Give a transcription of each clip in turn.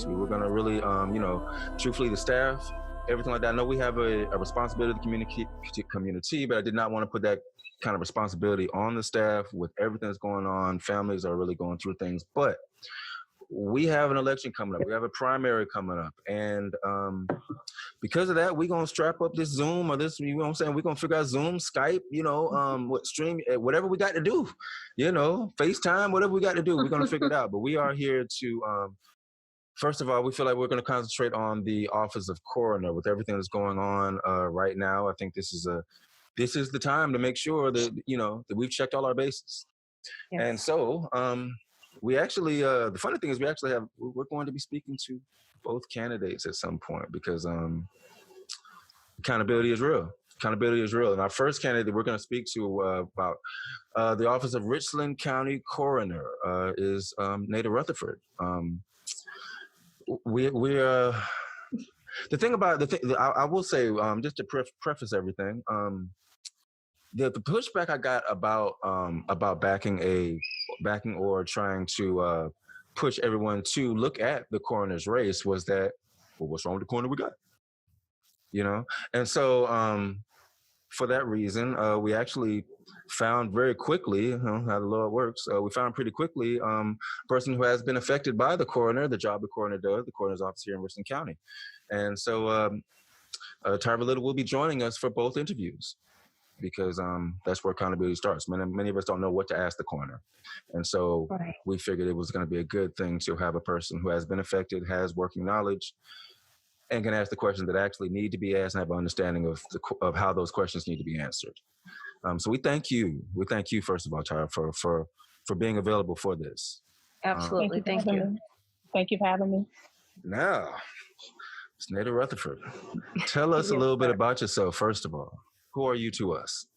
this. We were going to really, truthfully, the staff, everything like that. I know we have a responsibility to community, but I did not want to put that kind of responsibility on the staff with everything that's going on. Families are really going through things, but we have an election coming up. We have a primary coming up. And because of that, we're going to strap up this Zoom or this, you know what I'm saying? We're going to figure out Zoom, Skype, what stream, whatever we got to do, FaceTime, whatever we got to do, we're going to figure it out. But we are here to, first of all, we feel like we're going to concentrate on the office of coroner with everything that's going on right now. I think this is the time to make sure that, that we've checked all our bases. Yes. And so, we actually, the funny thing is we're going to be speaking to both candidates at some point because accountability is real. Accountability is real. And our first candidate we're going to speak to about the office of Richland County Coroner is Naida Rutherford. I will say, just to preface everything, the pushback I got about backing or trying to push everyone to look at the coroner's race was that, well, what's wrong with the coroner we got? And so for that reason, we actually found very quickly, how the law works, we found pretty quickly a person who has been affected by the coroner, the job the coroner does, the coroner's office here in Richland County. And so Tyra Little will be joining us for both interviews, because that's where accountability starts. Many of us don't know what to ask the coroner. And so we figured it was going to be a good thing to have a person who has been affected, has working knowledge, and can ask the questions that actually need to be asked and have an understanding of how those questions need to be answered. So we thank you. We thank you, first of all, Tyra, for being available for this. Absolutely. Thank you. Thank you for having me. Now, it's Naida Rutherford. Tell us a little bit about yourself, first of all. Who are you to us?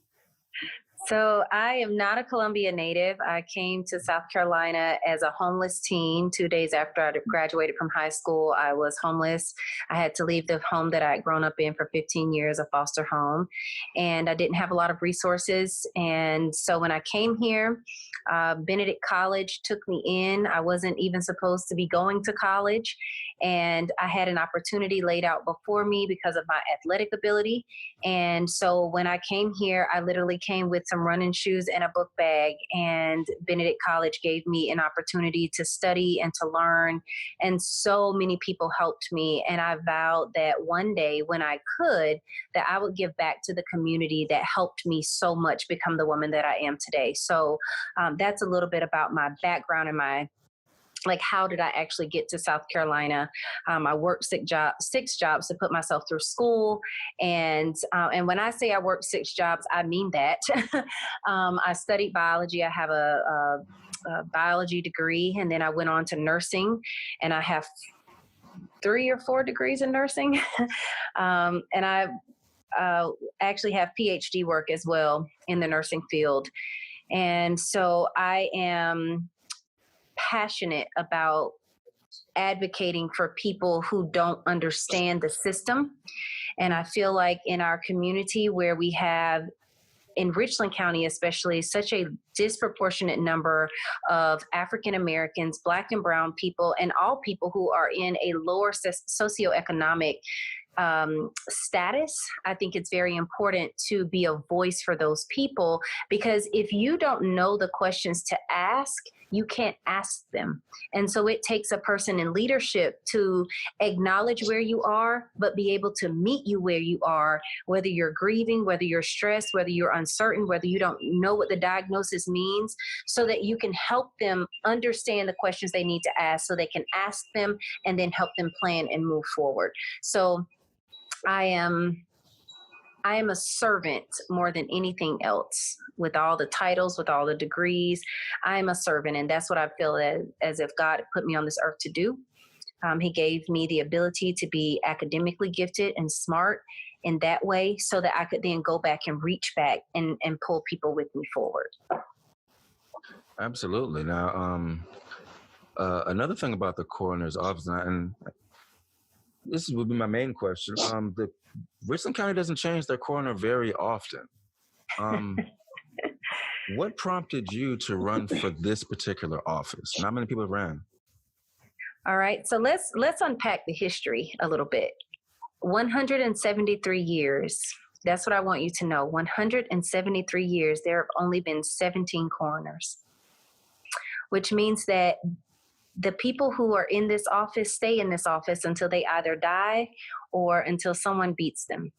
So I am not a Columbia native. I came to South Carolina as a homeless teen. 2 days after I graduated from high school, I was homeless. I had to leave the home that I had grown up in for 15 years, a foster home, and I didn't have a lot of resources. And so when I came here, Benedict College took me in. I wasn't even supposed to be going to college, and I had an opportunity laid out before me because of my athletic ability. And so when I came here, I literally came with some running shoes and a book bag, and Benedict College gave me an opportunity to study and to learn. And so many people helped me. And I vowed that one day when I could, that I would give back to the community that helped me so much become the woman that I am today. So that's a little bit about my background and how did I actually get to South Carolina? I worked 6 jobs to put myself through school. And when I say I worked 6 jobs, I mean that. I studied biology. I have a biology degree, and then I went on to nursing, and I have 3 or 4 degrees in nursing. And I actually have PhD work as well in the nursing field. And so I am passionate about advocating for people who don't understand the system. And I feel like in our community where we have, in Richland County especially, such a disproportionate number of African Americans, Black and brown people, and all people who are in a lower socioeconomic status, I think it's very important to be a voice for those people, because if you don't know the questions to ask, you can't ask them. And so it takes a person in leadership to acknowledge where you are, but be able to meet you where you are, whether you're grieving, whether you're stressed, whether you're uncertain, whether you don't know what the diagnosis means, so that you can help them understand the questions they need to ask so they can ask them and then help them plan and move forward. So I am a servant more than anything else. With all the titles, with all the degrees, I am a servant, and that's what I feel as if God put me on this earth to do. He gave me the ability to be academically gifted and smart in that way, so that I could then go back and reach back and pull people with me forward. Absolutely. Now, another thing about the coroner's office, and this would be my main question. The Richland County doesn't change their coroner very often. What prompted you to run for this particular office? Not many people have ran. All right. So let's unpack the history a little bit. 173 years. That's what I want you to know. 173 years, there have only been 17 coroners, which means that the people who are in this office stay in this office until they either die or until someone beats them.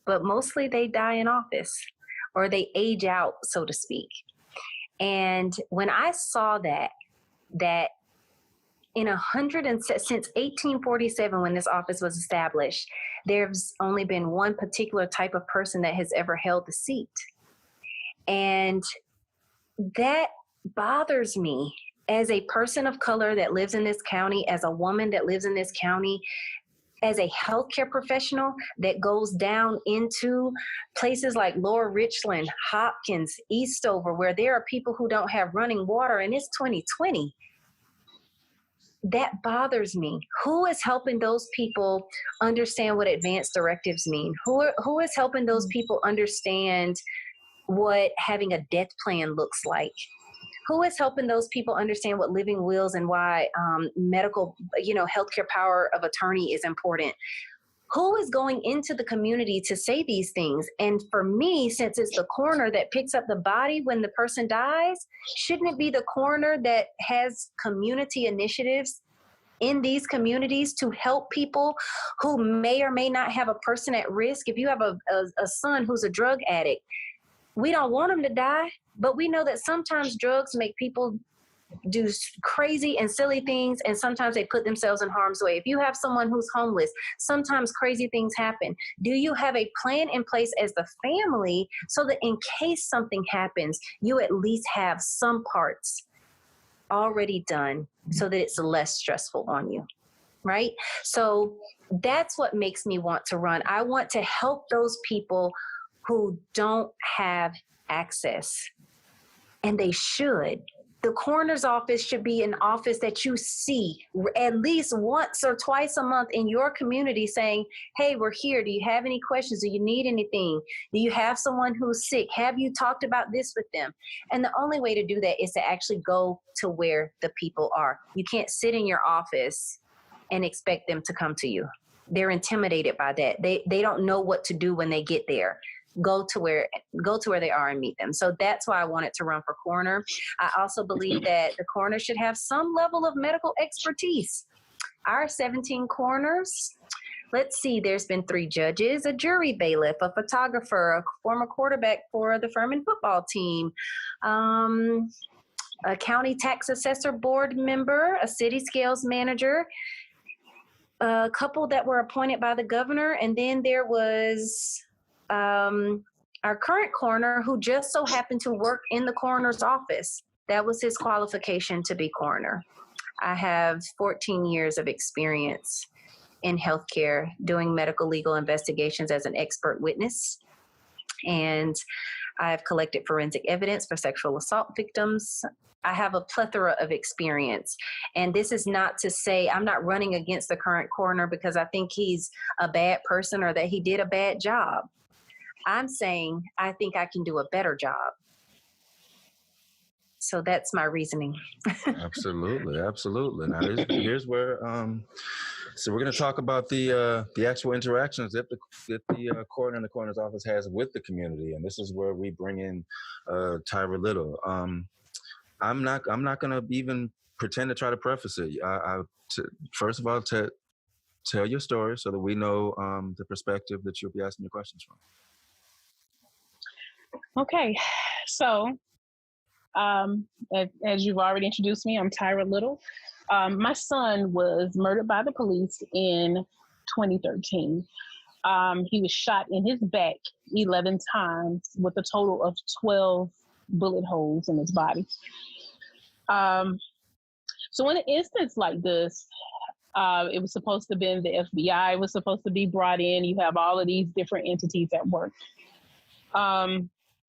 But mostly they die in office or they age out, so to speak. And when I saw that since 1847, when this office was established, there's only been one particular type of person that has ever held the seat. And that bothers me as a person of color that lives in this county, as a woman that lives in this county, as a healthcare professional that goes down into places like Lower Richland, Hopkins, Eastover, where there are people who don't have running water, and it's 2020. That bothers me. Who is helping those people understand what advanced directives mean? Who is helping those people understand what having a death plan looks like? Who is helping those people understand what living wills and why medical, healthcare power of attorney is important? Who is going into the community to say these things? And for me, since it's the coroner that picks up the body when the person dies, shouldn't it be the coroner that has community initiatives in these communities to help people who may or may not have a person at risk? If you have a son who's a drug addict, we don't want him to die, but we know that sometimes drugs make people do crazy and silly things, and sometimes they put themselves in harm's way. If you have someone who's homeless, sometimes crazy things happen. Do you have a plan in place as the family so that in case something happens, you at least have some parts already done so that it's less stressful on you, right? So that's what makes me want to run. I want to help those people who don't have access, and they should. The coroner's office should be an office that you see at least once or twice a month in your community saying, hey, we're here. Do you have any questions? Do you need anything? Do you have someone who's sick? Have you talked about this with them? And the only way to do that is to actually go to where the people are. You can't sit in your office and expect them to come to you. They're intimidated by that. They don't know what to do when they get there. Go to where they are and meet them. So that's why I wanted to run for coroner. I also believe that the coroner should have some level of medical expertise. Our 17 coroners, let's see, there's been 3 judges, a jury bailiff, a photographer, a former quarterback for the Furman football team, a county tax assessor board member, a city scales manager, a couple that were appointed by the governor, and then there was our current coroner who just so happened to work in the coroner's office. That was his qualification to be coroner. I have 14 years of experience in healthcare doing medical legal investigations as an expert witness. And I've collected forensic evidence for sexual assault victims. I have a plethora of experience. And this is not to say I'm not running against the current coroner because I think he's a bad person or that he did a bad job. I'm saying I think I can do a better job. So that's my reasoning. Absolutely. Now here's where so we're going to talk about the actual interactions that the coroner and the coroner's office has with the community, and this is where we bring in Tyra Little. I'm not going to even pretend to try to preface it. First of all, tell your story so that we know the perspective that you'll be asking your questions from. Okay, so as you've already introduced me, I'm Tyra Little. My son was murdered by the police in 2013. He was shot in his back 11 times with a total of 12 bullet holes in his body. So in an instance like this, it was supposed to have been the FBI was supposed to be brought in. You have all of these different entities at work.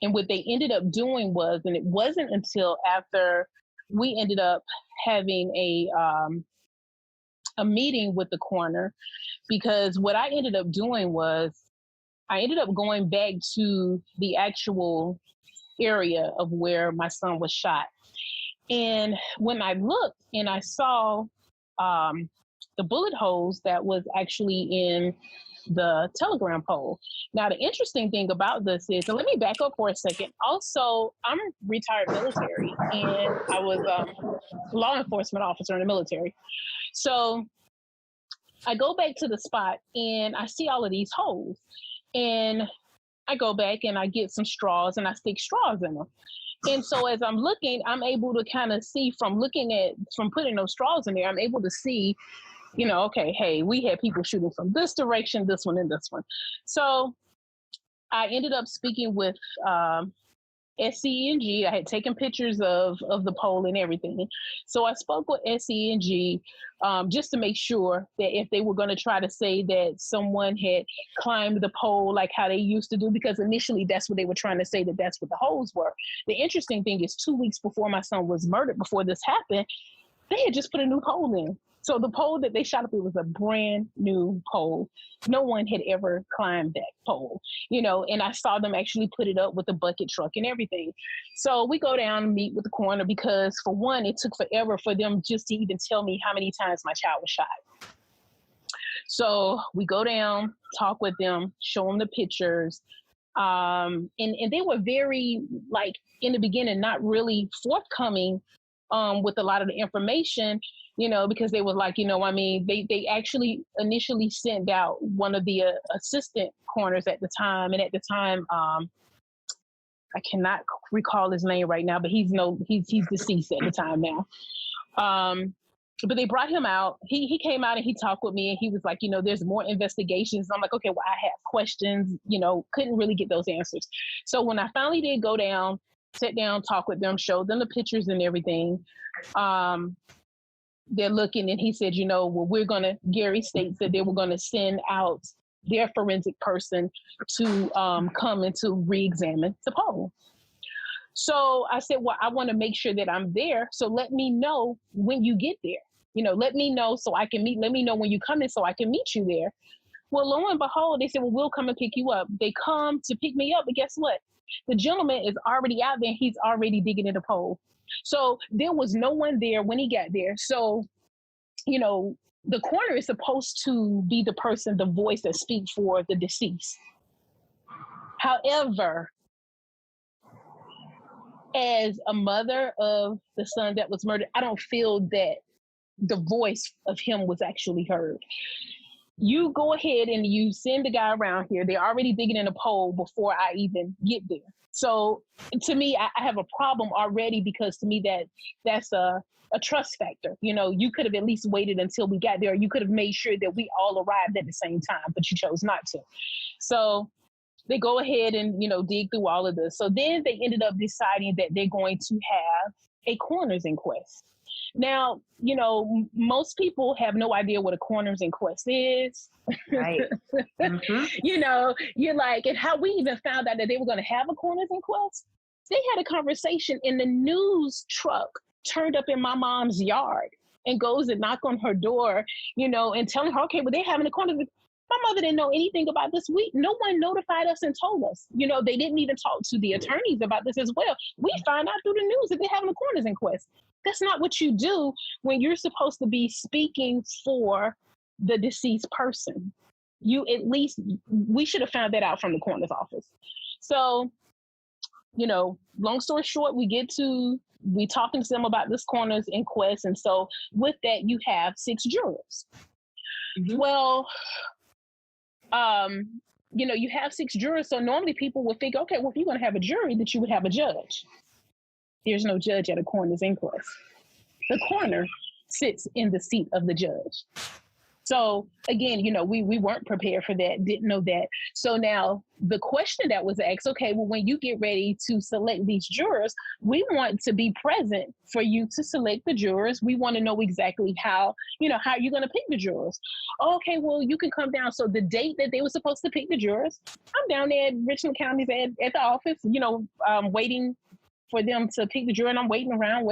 And what they ended up doing was, and it wasn't until after we ended up having a meeting with the coroner, because what I ended up doing was I ended up going back to the actual area of where my son was shot. And when I looked and I saw the bullet holes that was actually in the telegram pole. Now, the interesting thing about this is, and let me back up for a second. Also, I'm retired military, and I was a law enforcement officer in the military. So I go back to the spot and I see all of these holes. And I go back and I get some straws and I stick straws in them. And so as I'm looking, I'm able to kind of see from putting those straws in there, I'm able to see, okay, hey, we had people shooting from this direction, this one, and this one. So I ended up speaking with SCNG. I had taken pictures of the pole and everything. So I spoke with SCNG just to make sure that if they were going to try to say that someone had climbed the pole like how they used to do, because initially that's what they were trying to say, that's what the holes were. The interesting thing is 2 weeks before my son was murdered, before this happened, they had just put a new pole in. So the pole that they shot up, it was a brand new pole. No one had ever climbed that pole, and I saw them actually put it up with a bucket truck and everything. So we go down and meet with the coroner because, for one, it took forever for them just to even tell me how many times my child was shot. So we go down, talk with them, show them the pictures. And they were very, in the beginning, not really forthcoming with a lot of the information, because they were they actually initially sent out one of the assistant coroners at the time. And at the time, I cannot recall his name right now, but he's deceased at the time now. But they brought him out. He came out and he talked with me and he was like, there's more investigations. I'm like, okay, well, I have questions, couldn't really get those answers. So when I finally did go down, sit down, talk with them, show them the pictures and everything, they're looking and he said, well, Gary states that they were going to send out their forensic person to come and to re-examine the pole. So I said, well, I want to make sure that I'm there. So let me know when you get there. Let me know so I can let me know when you come in so I can meet you there. Well, lo and behold, they said, well, we'll come and pick you up. They come to pick me up, but guess what? The gentleman is already out there. He's already digging in the pole. So there was no one there when he got there. So, the coroner is supposed to be the person, the voice that speaks for the deceased. However, as a mother of the son that was murdered, I don't feel that the voice of him was actually heard. You go ahead and you send the guy around here. They're already digging in a pole before I even get there. So to me, I have a problem already because to me that's a trust factor. You could have at least waited until we got there. You could have made sure that we all arrived at the same time, but you chose not to. So they go ahead and, dig through all of this. So then they ended up deciding that they're going to have a coroner's inquest. Now, most people have no idea what a coroner's inquest is. Right. Mm-hmm. You're like, and how we even found out that they were going to have a coroner's inquest. They had a conversation and the news truck turned up in my mom's yard and goes and knock on her door, and telling her, okay, well, they're having a coroner's. My mother didn't know anything about this. No one notified us and told us. They didn't even talk to the attorneys about this as well. We find out through the news that they're having a coroner's inquest. That's not what you do when you're supposed to be speaking for the deceased person. We should have found that out from the coroner's office. So, long story short, we talking to them about this coroner's inquest. And so with that, you have 6 jurors. Mm-hmm. Well, you have 6 jurors. So normally people would think, okay, well, if you're going to have a jury, that you would have a judge. There's no judge at a coroner's inquest. The coroner sits in the seat of the judge. So again, we weren't prepared for that, didn't know that. So now the question that was asked, okay, well, when you get ready to select these jurors, we want to be present for you to select the jurors. We want to know exactly how you're going to pick the jurors. Okay, well, you can come down. So the date that they were supposed to pick the jurors, I'm down there at Richland County's at the office, waiting for them to pick the jury, and I'm waiting around,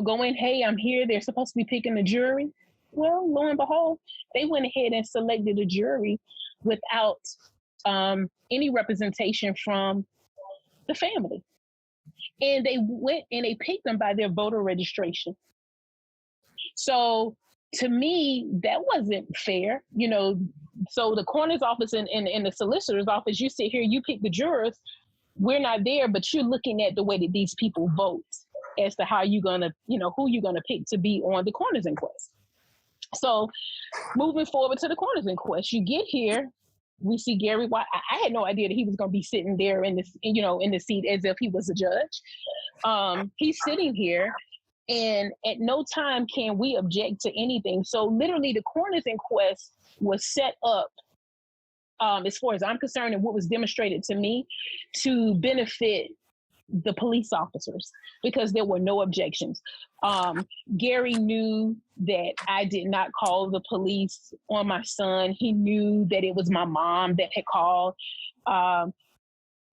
going, hey, I'm here. They're supposed to be picking the jury. Well, lo and behold, they went ahead and selected a jury without any representation from the family. And they went and they picked them by their voter registration. So to me, that wasn't fair, you know. So the coroner's office and the solicitor's office, you sit here, you pick the jurors. We're not there, but you're looking at the way that these people vote as to how you're gonna, you know, who you're gonna pick to be on the coroner's inquest. So moving forward to the coroner's inquest, you get here, we see Gary White. I had no idea that he was going to be sitting there in this, you know, in the seat as if he was a judge. He's sitting here, and at no time can we object to anything. So literally, the coroner's inquest was set up, as far as I'm concerned, and what was demonstrated to me, to benefit the police officers, because there were no objections. Gary knew that I did not call the police on my son. He knew that it was my mom that had called.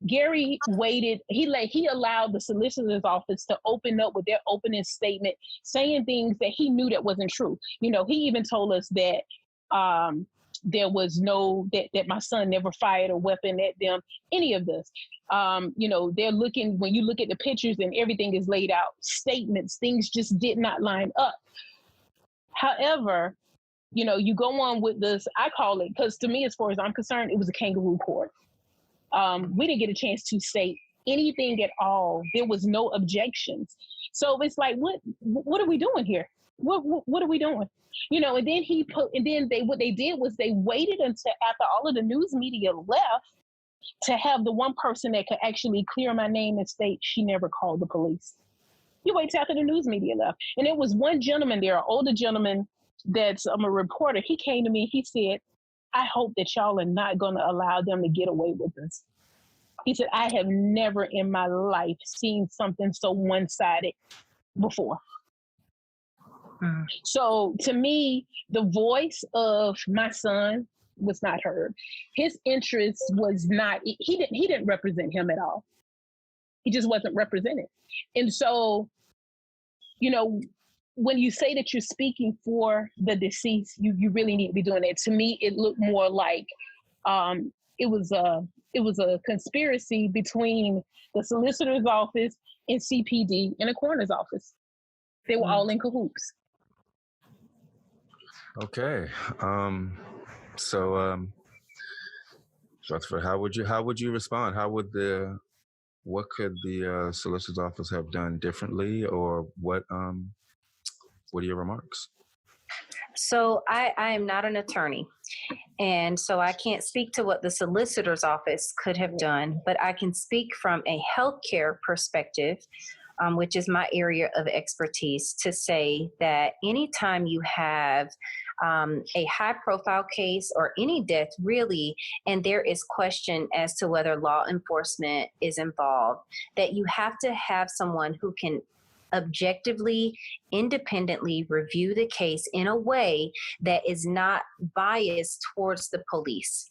Gary waited. He allowed the solicitor's office to open up with their opening statement, saying things that he knew that wasn't true. You know, he even told us that there was that my son never fired a weapon at them, any of this. You know, they're looking, when you look at the pictures and everything is laid out, statements, things just did not line up. However, you know, you go on with this, I call it, because to me, as far as I'm concerned, it was a kangaroo court. We didn't get a chance to say anything at all. There was no objections. So it's like, what are we doing here? What are we doing? You know, and then what they did was they waited until after all of the news media left to have the one person that could actually clear my name and state she never called the police. You wait till after the news media left. And it was one gentleman there, an older gentleman that's a reporter. He came to me, he said, I hope that y'all are not going to allow them to get away with this. He said, I have never in my life seen something so one-sided before. So to me, the voice of my son was not heard. His interest was not, he didn't represent him at all. He just wasn't represented. And so, you know, when you say that you're speaking for the deceased, you really need to be doing that. To me, it looked more like it was a conspiracy between the solicitor's office and CPD and the coroner's office. They were all in cahoots. Okay. So, Rutherford, how would you respond? What could the solicitor's office have done differently, or what are your remarks? So I am not an attorney, and so I can't speak to what the solicitor's office could have done, but I can speak from a healthcare perspective, which is my area of expertise, to say that anytime you have a high-profile case or any death, really, and there is question as to whether law enforcement is involved, that you have to have someone who can objectively, independently review the case in a way that is not biased towards the police.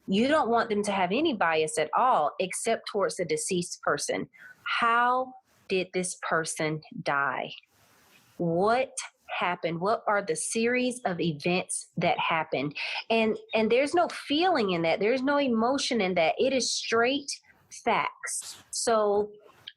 You don't want them to have any bias at all, except towards the deceased person. How did this person die? What happened? What are the series of events that happened? And there's no feeling in that. There's no emotion in that. It is straight facts. So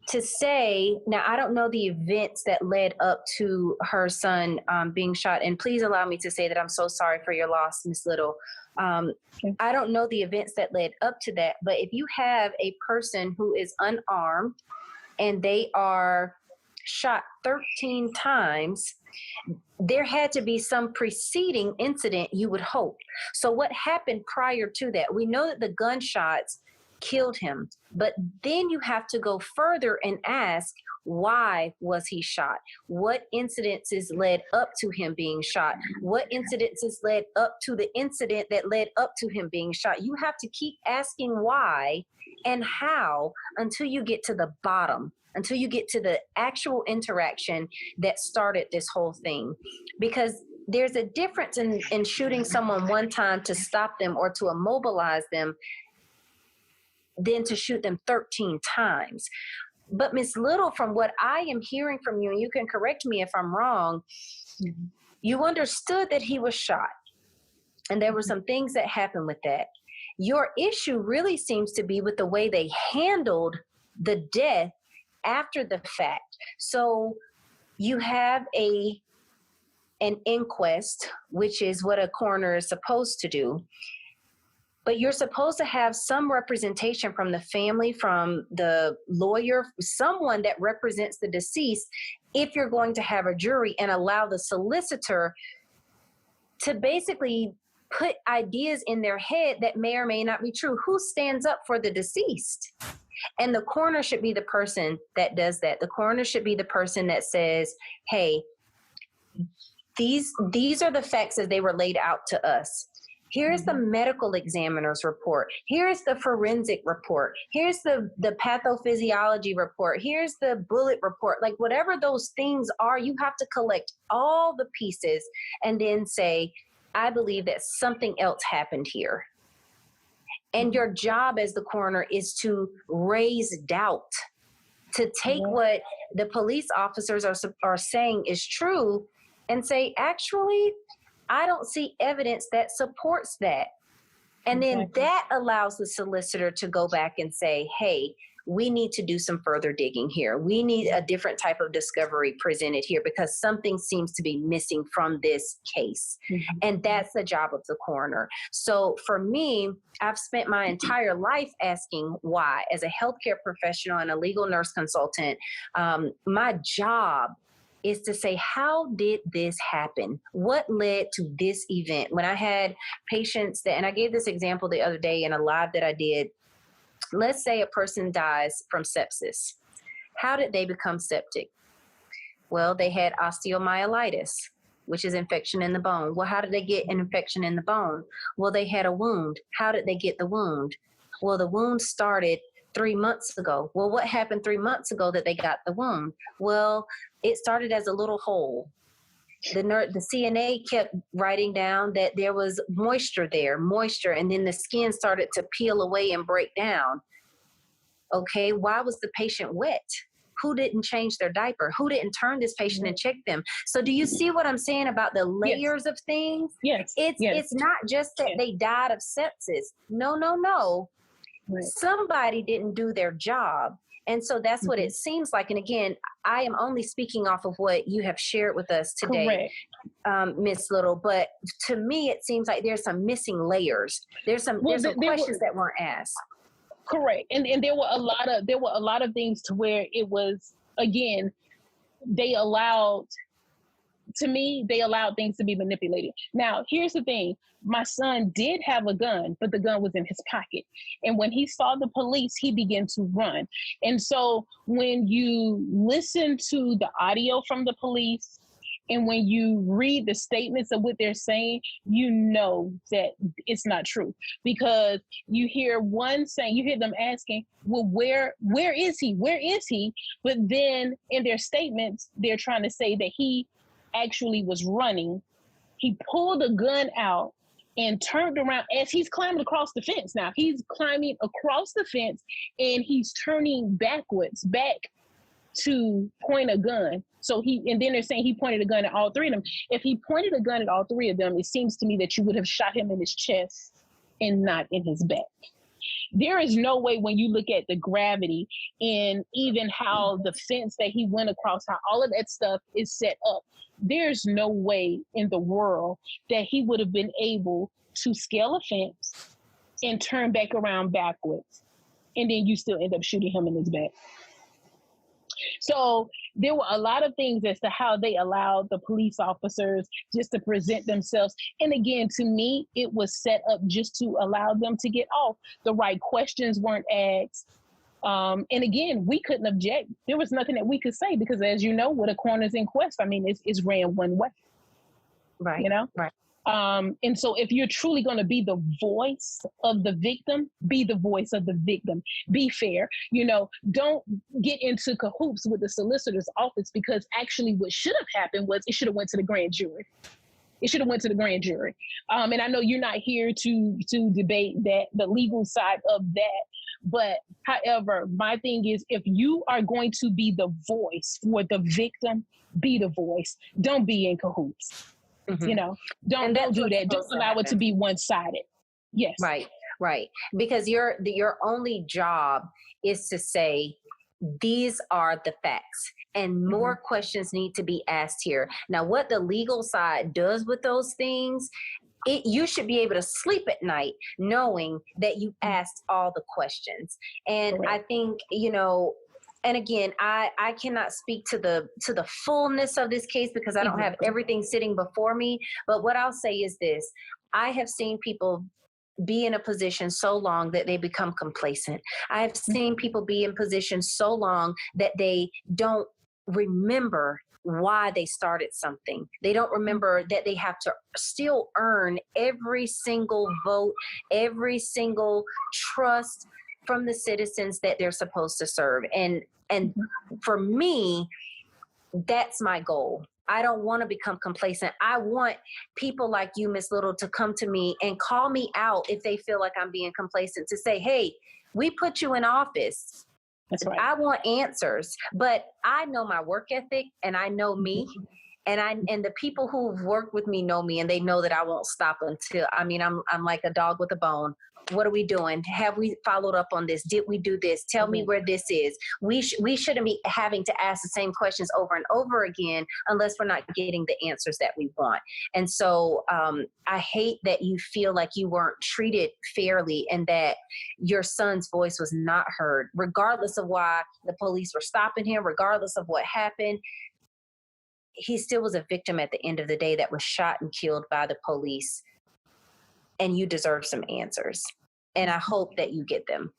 to say, now I don't know the events that led up to her son being shot, and please allow me to say that I'm so sorry for your loss, Miss Little. I don't know the events that led up to that, but if you have a person who is unarmed and they are shot 13 times, there had to be some preceding incident, you would hope. So what happened prior to that? We know that the gunshots killed him, but then you have to go further and ask, why was he shot? What incidences led up to him being shot? What incidences led up to the incident that led up to him being shot? You have to keep asking why and how until you get to the bottom, until you get to the actual interaction that started this whole thing. Because there's a difference in shooting someone one time to stop them or to immobilize them than to shoot them 13 times. But Ms. Little, from what I am hearing from you, and you can correct me if I'm wrong, you understood that he was shot. And there were some things that happened with that. Your issue really seems to be with the way they handled the death after the fact. So you have a an inquest, which is what a coroner is supposed to do. But you're supposed to have some representation from the family, from the lawyer, someone that represents the deceased, if you're going to have a jury, and allow the solicitor to basically put ideas in their head that may or may not be true. Who stands up for the deceased? And the coroner should be the person that does that. The coroner should be the person that says, hey, these are the facts as they were laid out to us. Here's the medical examiner's report. Here's the forensic report. Here's the pathophysiology report. Here's the bullet report. Like, whatever those things are, you have to collect all the pieces and then say, I believe that something else happened here. And your job as the coroner is to raise doubt, to take what the police officers are saying is true and say, actually, I don't see evidence that supports that. And then that allows the solicitor to go back and say, hey, we need to do some further digging here. We need a different type of discovery presented here because something seems to be missing from this case. And that's the job of the coroner. So for me, I've spent my entire life asking why. As a healthcare professional and a legal nurse consultant, my job is to say, how did this happen? What led to this event? When I had patients and I gave this example the other day in a live that I did. Let's say a person dies from sepsis. How did they become septic? Well, they had osteomyelitis, which is infection in the bone. Well, how did they get an infection in the bone? Well, they had a wound. How did they get the wound? Well, the wound started 3 months ago. Well, what happened 3 months ago that they got the wound? Well, it started as a little hole. The CNA kept writing down that there was moisture, and then the skin started to peel away and break down. Okay, why was the patient wet? Who didn't change their diaper? Who didn't turn this patient and check them? So do you see what I'm saying about the layers of things? Yes. It's not just that they died of sepsis. No. Right. Somebody didn't do their job. And so that's what it seems like. And again, I am only speaking off of what you have shared with us today, Ms. Little. But to me, it seems like there's some missing layers. There's some questions that weren't asked. Correct. And there were a lot of things to where it was, again, they allowed things to be manipulated. Now, here's the thing. My son did have a gun, but the gun was in his pocket. And when he saw the police, he began to run. And so when you listen to the audio from the police and when you read the statements of what they're saying, you know that it's not true, because you hear them asking, well, where is he? Where is he? But then in their statements, they're trying to say that he actually was running. He pulled a gun out and turned around as he's climbing across the fence. Now he's climbing across the fence and he's turning backwards back to point a gun. And then they're saying he pointed a gun at all three of them. If he pointed a gun at all three of them, it seems to me that you would have shot him in his chest and not in his back. There is no way, when you look at the gravity and even how the fence that he went across, how all of that stuff is set up, there's no way in the world that he would have been able to scale a fence and turn back around backwards. And then you still end up shooting him in his back. So there were a lot of things as to how they allowed the police officers just to present themselves. And again, to me, it was set up just to allow them to get off. The right questions weren't asked. And again, we couldn't object. There was nothing that we could say because, as you know, with a coroner's inquest, I mean, it's ran one way. Right. You know? Right. And so if you're truly going to be the voice of the victim, be the voice of the victim. Be fair. You know, don't get into cahoots with the solicitor's office, because actually what should have happened was it should have went to the grand jury. It should have went to the grand jury. And I know you're not here to debate that, the legal side of that. But however, my thing is, if you are going to be the voice for the victim, be the voice. Don't be in cahoots. Mm-hmm. You know, don't do that. Don't allow it to be one-sided. Yes. Right. Because your only job is to say, these are the facts, and more questions need to be asked here. Now, what the legal side does with those things, you should be able to sleep at night knowing that you asked all the questions. And I think, and again, I cannot speak to the fullness of this case because I don't have everything sitting before me. But what I'll say is this: I have seen people be in a position so long that they become complacent. I have seen people be in positions so long that they don't remember why they started something. They don't remember that they have to still earn every single vote, every single trust from the citizens that they're supposed to serve. And for me, that's my goal. I don't want to become complacent. I want people like you, Miss Little, to come to me and call me out if they feel like I'm being complacent, to say, hey, we put you in office. That's right. I want answers, but I know my work ethic and I know me, and the people who've worked with me know me, and they know that I won't stop until, I'm like a dog with a bone. What are we doing? Have we followed up on this? Did we do this? Tell me where this is. We shouldn't be having to ask the same questions over and over again unless we're not getting the answers that we want. And so I hate that you feel like you weren't treated fairly and that your son's voice was not heard, regardless of why the police were stopping him, regardless of what happened. He still was a victim at the end of the day that was shot and killed by the police. And you deserve some answers. And I hope that you get them.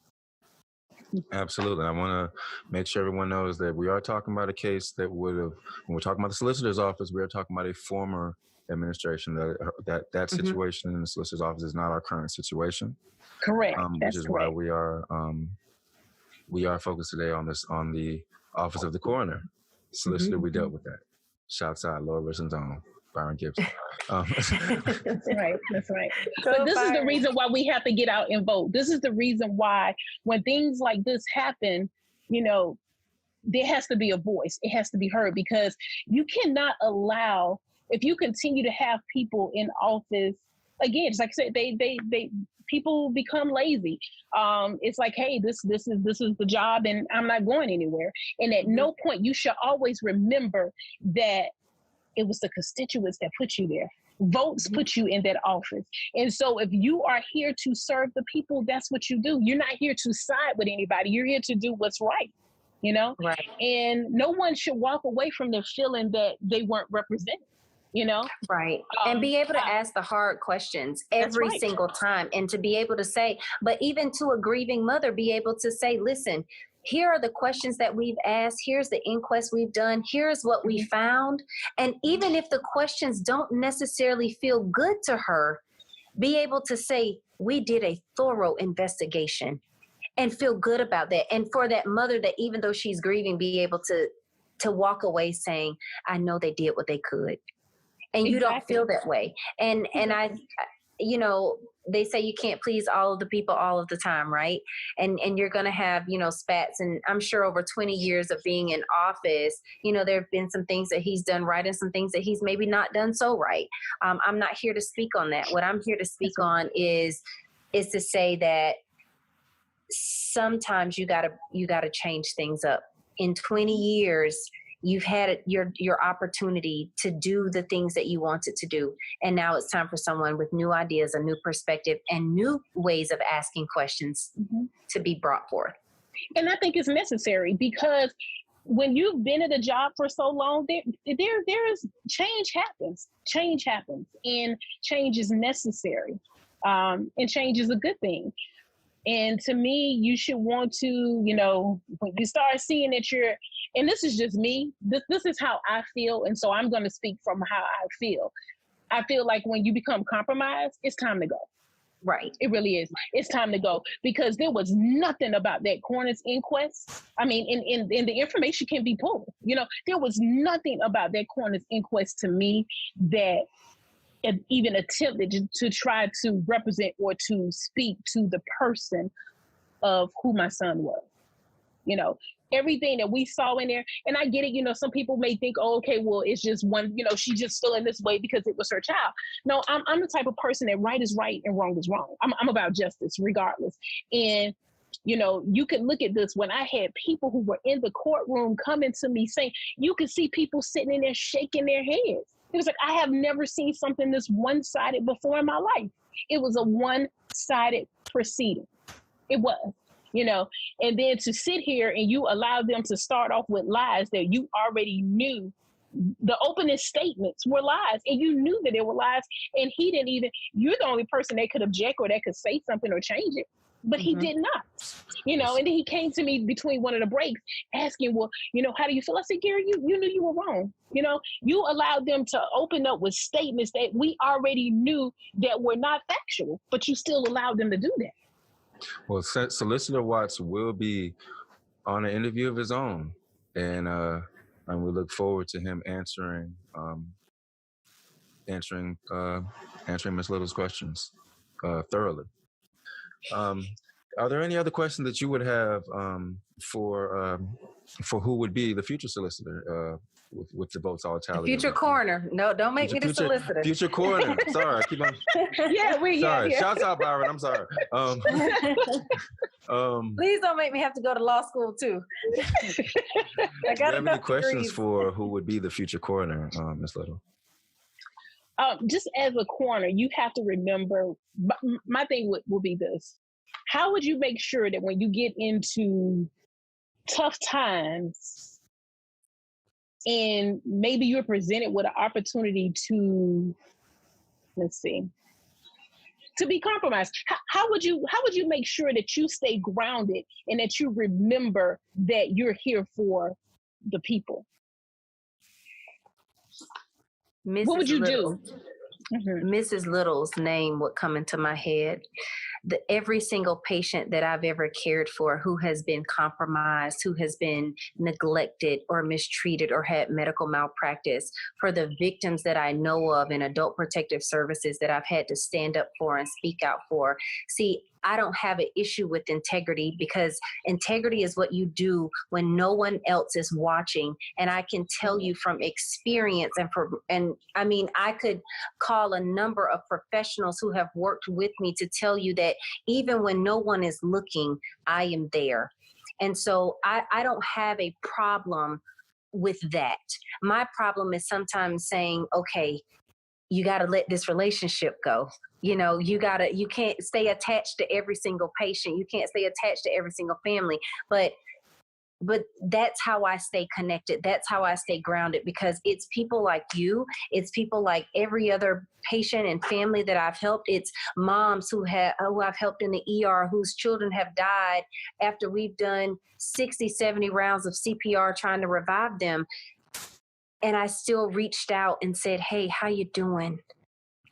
Absolutely. I want to make sure everyone knows that we are talking about a case that would have, when we're talking about the solicitor's office, we are talking about a former administration. That situation in the solicitor's office is not our current situation. Correct. Which is why we are focused today on the office of the coroner. Solicitor, we dealt with that. Shouts out, Laura Wilson's own Byron Gibson. That's right. But this is the reason why we have to get out and vote. This is the reason why when things like this happen, there has to be a voice. It has to be heard, because you cannot allow, if you continue to have people in office, again, it's like I said, they people become lazy. It's like, hey, this is the job and I'm not going anywhere. And at no point, you should always remember that it was the constituents that put you there. Votes put you in that office. And so if you are here to serve the people, that's what you do. You're not here to side with anybody. You're here to do what's right, Right. And no one should walk away from their feeling that they weren't represented. Right. And be able to ask the hard questions every single time, and to be able to say, but even to a grieving mother, be able to say, listen, here are the questions that we've asked. Here's the inquest we've done. Here's what we found. And even if the questions don't necessarily feel good to her, be able to say, we did a thorough investigation, and feel good about that. And for that mother, that even though she's grieving, be able to walk away saying, I know they did what they could. And you don't feel that way. And I, they say you can't please all of the people all of the time, right? And you're going to have, spats. And I'm sure over 20 years of being in office, there have been some things that he's done right and some things that he's maybe not done so right. I'm not here to speak on that. What I'm here to speak on is to say that sometimes you gotta change things up. In 20 years, you've had your opportunity to do the things that you wanted to do. And now it's time for someone with new ideas, a new perspective, and new ways of asking questions to be brought forth. And I think it's necessary, because when you've been at a job for so long, there is change happens, and change is necessary. And change is a good thing. And to me, you should want to, when you start seeing that and this is just me, this is how I feel. And so I'm going to speak from how I feel. I feel like when you become compromised, it's time to go. Right. It really is. It's time to go, because there was nothing about that coroner's inquest. I mean, and the information can be pulled. There was nothing about that coroner's inquest to me that even attempted to try to represent or to speak to the person of who my son was. Everything that we saw in there, and I get it, some people may think, oh, okay, well, it's just one, she's just feeling this way because it was her child. No, I'm the type of person that right is right and wrong is wrong. I'm about justice regardless. And You know, you could look at this when I had people who were in the courtroom coming to me saying, you could see people sitting in there shaking their heads. It was like, I have never seen something this one-sided before in my life. It was a one-sided proceeding. It was, you know, and then to sit here and you allow them to start off with lies that you already knew. The opening statements were lies, and you knew that they were lies, and he didn't even, you're the only person that could object or that could say something or change it, but he did not, you know. And then he came to me between one of the breaks asking, well, you know, how do you feel? I said, Gary, you knew you were wrong. You know, you allowed them to open up with statements that we already knew that were not factual, but you still allowed them to do that. Well, Solicitor Watts will be on an interview of his own, and we look forward to him answering Miss Little's questions thoroughly. Are there any other questions that you would have for who would be the future solicitor with the votes all tallied? Future coroner. No, don't make me the solicitor. Future coroner. Sorry, I keep on. Sorry. Shouts out, Byron. I'm sorry. Please don't make me have to go to law school too. I got do you have any questions for who would be the future coroner, Ms. Little? Just as a coroner, you have to remember, my thing will be this. How would you make sure that when you get into tough times and maybe you're presented with an opportunity to, to be compromised, how would you make sure that you stay grounded and that you remember that you're here for the people? What would you do? Mrs. Little's name would come into my head. Every single patient that I've ever cared for who has been compromised, who has been neglected or mistreated or had medical malpractice, for the victims that I know of in adult protective services that I've had to stand up for and speak out for. See, I don't have an issue with integrity, because integrity is what you do when no one else is watching. And I can tell you from experience and I mean, I could call a number of professionals who have worked with me to tell you that even when no one is looking, I am there. And so I don't have a problem with that. My problem is sometimes saying, okay, you got to let this relationship go. You know, you can't stay attached to every single patient. You can't stay attached to every single family. But that's how I stay connected. That's how I stay grounded, because it's people like you. It's people like every other patient and family that I've helped. It's moms who I've helped in the ER whose children have died after we've done 60, 70 rounds of CPR trying to revive them. And I still reached out and said, hey, how you doing?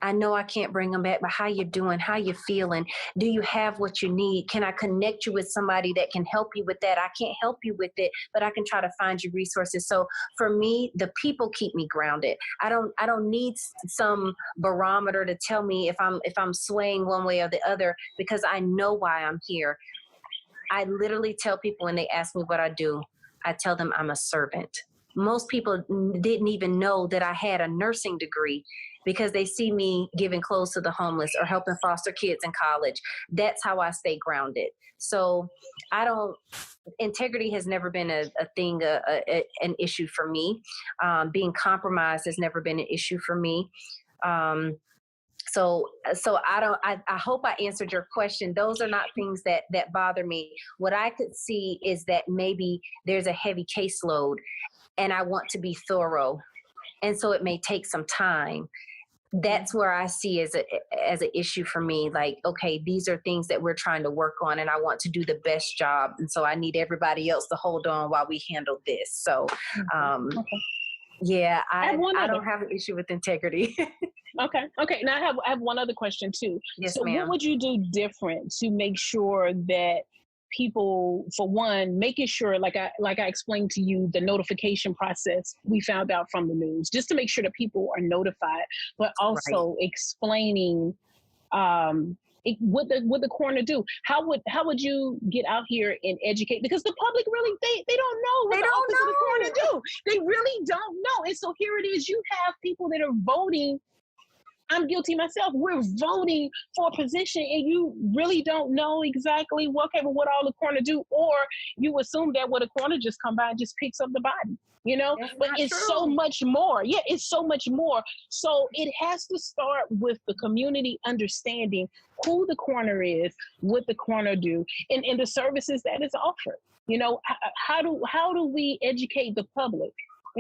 I know I can't bring them back, but how you doing? How you feeling? Do you have what you need? Can I connect you with somebody that can help you with that? I can't help you with it, but I can try to find you resources. So for me, the people keep me grounded. I don't need some barometer to tell me if I'm swaying one way or the other, because I know why I'm here. I literally tell people when they ask me what I do, I tell them I'm a servant. Most people didn't even know that I had a nursing degree, because they see me giving clothes to the homeless or helping foster kids in college. That's how I stay grounded. So integrity has never been a thing, an issue for me. Being compromised has never been an issue for me. So I hope I answered your question. Those are not things that bother me. What I could see is that maybe there's a heavy caseload and I want to be thorough. And so it may take some time. That's where I see as an issue for me. Like, okay, these are things that we're trying to work on and I want to do the best job. And so I need everybody else to hold on while we handle this. So, yeah, I don't have an issue with integrity. Okay. Now I have one other question too. Yes, so ma'am. What would you do different to make sure that people, for one, making sure, like I explained to you, the notification process we found out from the news, just to make sure that people are notified, but also explaining what the coroner do. How would you get out here and educate? Because the public really they don't know what the office of the coroner do. They really don't know. And so here it is. You have people that are voting I'm guilty myself. We're voting for a position and you really don't know exactly what all the coroner do, or you assume that what a coroner just come by and just picks up the body, That's but not it's true. so much more. Yeah, it's so much more. So it has to start with the community understanding who the coroner is, what the coroner do, and the services that is offered. How do we educate the public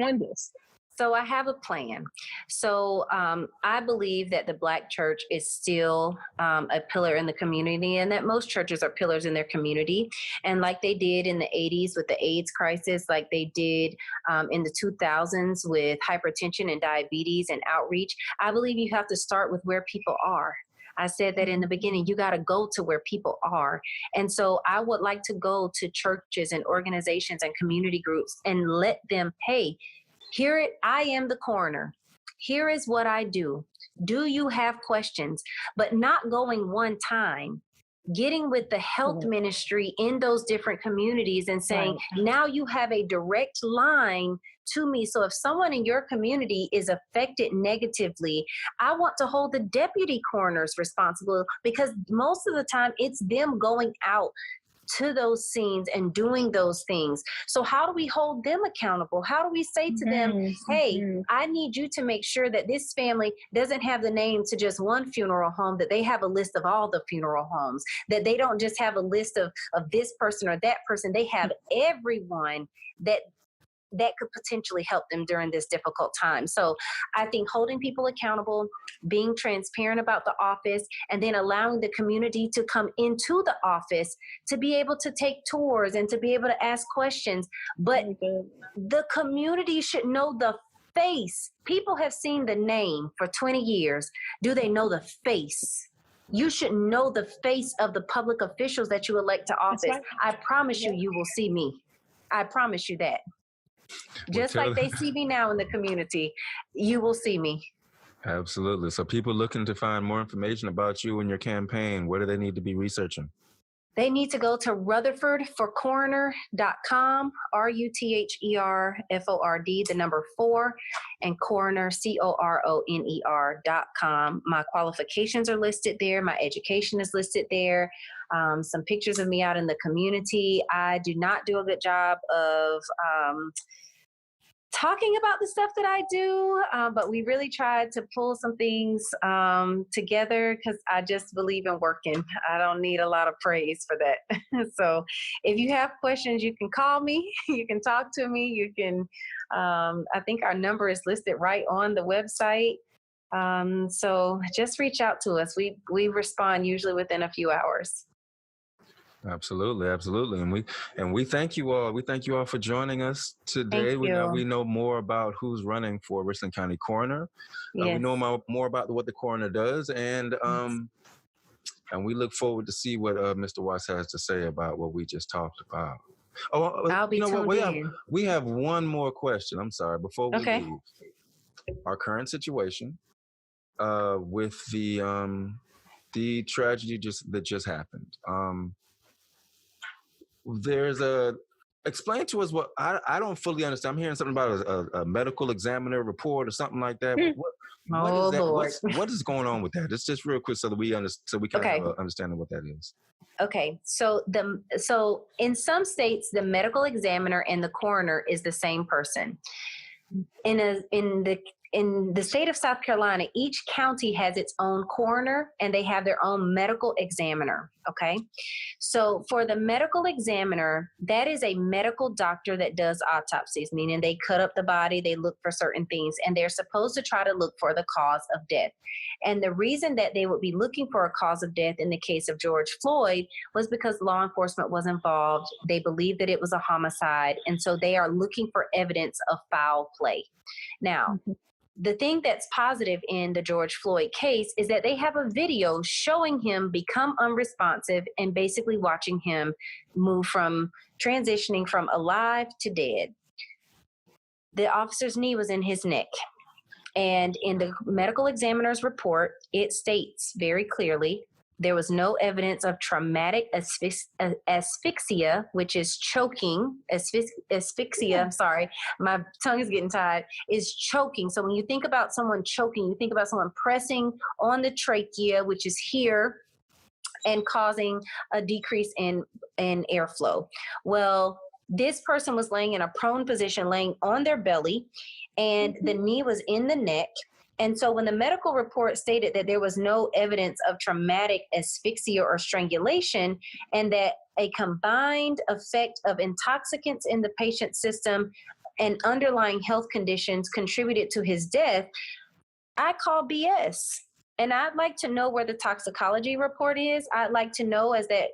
on this? So I have a plan. So I believe that the Black church is still a pillar in the community, and that most churches are pillars in their community. And like they did in the 80s with the AIDS crisis, like they did in the 2000s with hypertension and diabetes and outreach, I believe you have to start with where people are. I said that in the beginning, you got to go to where people are. And so I would like to go to churches and organizations and community groups and let them, hey, I am the coroner. Here is what I do. Do you have questions? But not going one time, getting with the health ministry in those different communities and saying, now you have a direct line to me. So if someone in your community is affected negatively, I want to hold the deputy coroners responsible, because most of the time it's them going out to those scenes and doing those things. So how do we hold them accountable? How do we say to them, hey, I need you to make sure that this family doesn't have the name to just one funeral home, that they have a list of all the funeral homes, that they don't just have a list of this person or that person. They have everyone that could potentially help them during this difficult time. So I think holding people accountable, being transparent about the office, and then allowing the community to come into the office to be able to take tours and to be able to ask questions. But the community should know the face. People have seen the name for 20 years. Do they know the face? You should know the face of the public officials that you elect to office. Right. I promise you, you will see me. I promise you that. Just like they see me now in the community, you will see me. Absolutely. So people looking to find more information about you and your campaign, where do they need to be researching? They need to go to rutherfordforcoroner.com, RUTHERFORD, the number 4, and coroner, CORONER.com. My qualifications are listed there. My education is listed there. Some pictures of me out in the community. I do not do a good job of talking about the stuff that I do, but we really tried to pull some things together, because I just believe in working. I don't need a lot of praise for that. So if you have questions, you can call me, you can talk to me, you can, I think our number is listed right on the website. So just reach out to us. We respond usually within a few hours. Absolutely, absolutely, and we thank you all. We thank you all for joining us today. We know more about who's running for Richland County Coroner. Yes. We know more about what the coroner does, and we look forward to see what Mr. Watts has to say about what we just talked about. Oh, I'll be tuned in. We have one more question. I'm sorry, before we leave. Our current situation with the tragedy that just happened. Explain to us what I don't fully understand. I'm hearing something about a medical examiner report or something like that. What is that? Lord. What is going on with that? It's just real quick so that we can have an understanding what that is. Okay, so in some states, the medical examiner and the coroner is the same person. In the state of South Carolina, each county has its own coroner and they have their own medical examiner. Okay. So for the medical examiner, that is a medical doctor that does autopsies, meaning they cut up the body, they look for certain things, and they're supposed to try to look for the cause of death. And the reason that they would be looking for a cause of death in the case of George Floyd was because law enforcement was involved. They believed that it was a homicide. And so they are looking for evidence of foul play. Now, the thing that's positive in the George Floyd case is that they have a video showing him become unresponsive and basically watching him move from transitioning from alive to dead. The officer's knee was in his neck. And in the medical examiner's report, it states very clearly There was no evidence of traumatic asphyxia, which is choking. Asphyxia, I'm sorry, my tongue is getting tired, is choking. So when you think about someone choking, you think about someone pressing on the trachea, which is here, and causing a decrease in airflow. Well, this person was laying in a prone position, laying on their belly, and the knee was in the neck. And so when the medical report stated that there was no evidence of traumatic asphyxia or strangulation, and that a combined effect of intoxicants in the patient's system and underlying health conditions contributed to his death, I call BS. And I'd like to know where the toxicology report is. I'd like to know, as that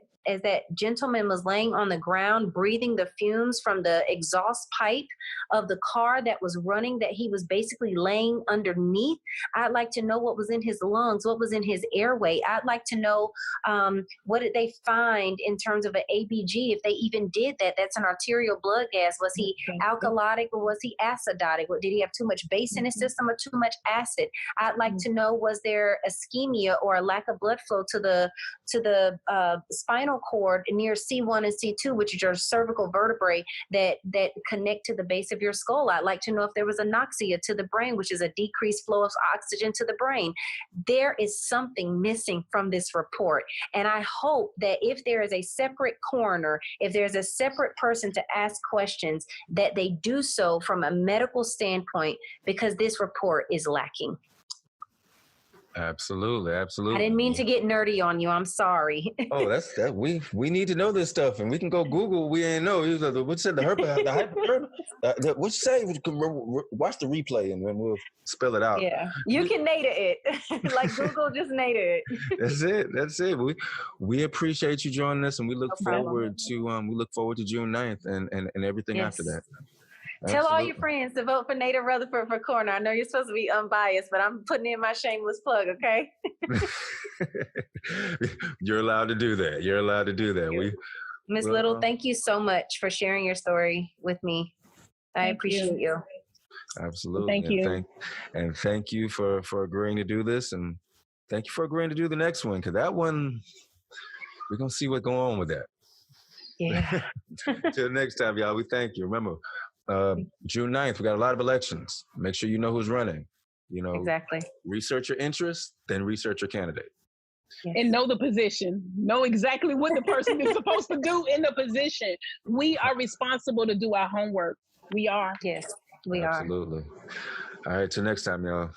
gentleman was laying on the ground, breathing the fumes from the exhaust pipe of the car that was running, that he was basically laying underneath. I'd like to know what was in his lungs, what was in his airway. I'd like to know what did they find in terms of an ABG, if they even did that. That's an arterial blood gas. Was he alkalotic or was he acidotic? Did he have too much base in his system or too much acid? I'd like to know, was there ischemia or a lack of blood flow to the spinal cord near C1 and C2, which is your cervical vertebrae that connect to the base of your skull. I'd like to know if there was anoxia to the brain, which is a decreased flow of oxygen to the brain. There is something missing from this report. And I hope that if there is a separate coroner, if there's a separate person to ask questions, that they do so from a medical standpoint, because this report is lacking. Absolutely. I didn't mean to get nerdy on you. I'm sorry. Oh, that's that. We need to know this stuff, and we can go Google. We ain't know. What's the hyperthermia? What you say? Watch the replay, and then we'll spell it out. Yeah, you can Naida it like Google just Naida it. That's it. We appreciate you joining us, and we look forward to June 9th and everything after that. Tell all your friends to vote for Naida Rutherford for coroner. I know you're supposed to be unbiased, but I'm putting in my shameless plug, okay? You're allowed to do that. Ms. Little, thank you so much for sharing your story with me. I appreciate you. Absolutely. Thank you. And thank you for agreeing to do this, and thank you for agreeing to do the next one, because that one, we're going to see what's going on with that. Yeah. Till next time, y'all, we thank you. Remember, June 9th, we got a lot of elections. Make sure you know who's running. Exactly. Research your interests, then research your candidate. Yes. And know the position. Know exactly what the person is supposed to do in the position. We are responsible to do our homework. We are. Yes, we are. Absolutely. All right, till next time, y'all.